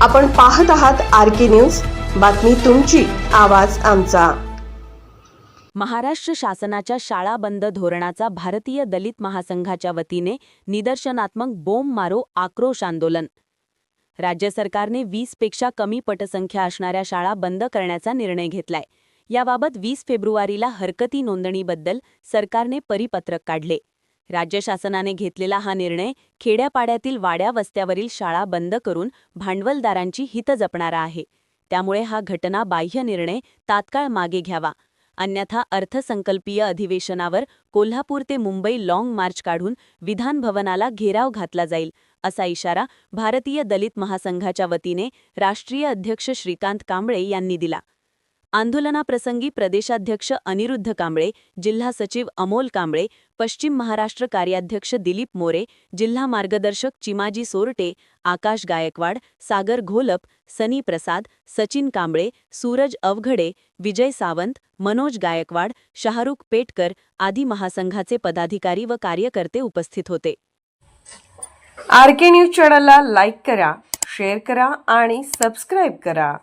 आपण पाहत आहात आरके न्यूज, बातमी तुमची, आवाज आमचा। महाराष्ट्र शासनाच्या शाळा बंद धोरणाचा भारतीय दलित महासंघाच्या वतीने निदर्शनात्मक बोंब मारो आक्रोश आंदोलन। राज्य सरकारने 20 पेक्षा कमी पटसंख्या असणाऱ्या शाळा बंद करण्याचा निर्णय घेतलाय। याबाबत 20 फेब्रुवारीला हरकती नोंदणीबद्दल सरकारने परिपत्रक काढले। राज्य शासनाने घेतलेला हा निर्णय खेड्यापाड्यातील वाड्या वस्त्यावरील शाळा बंद करून भांडवलदारांची हित जपणारा आहे। त्यामुळे हा घटनाबाह्य निर्णय तात्काळ मागे घ्यावा, अन्यथा अर्थसंकल्पीय अधिवेशनावर कोल्हापूर ते मुंबई लाँग मार्च काढून विधान भवनाला घेराव घातला जाईल, असा इशारा भारतीय दलित महासंघाच्या वतीने राष्ट्रीय अध्यक्ष श्रीकांत कांबळे यांनी दिला। आंदोलनाप्रसंगी प्रदेशाध्यक्ष अनिरुद्ध कांबळे, जिल्हा सचिव अमोल कांबळे, पश्चिम महाराष्ट्र कार्याध्यक्ष दिलीप मोरे, जिल्हा मार्गदर्शक चिमाजी सोरटे, आकाश गायकवाड, सागर घोलप, सनी प्रसाद, सचिन कांबळे, सूरज अवघडे, विजय सावंत, मनोज गायकवाड, शाहरुख पेटकर आदी महासंघाचे पदाधिकारी व कार्यकर्ते उपस्थित होते। आरके न्यूज चॅनलला लाईक करा, शेअर करा आणि सबस्क्राइब करा।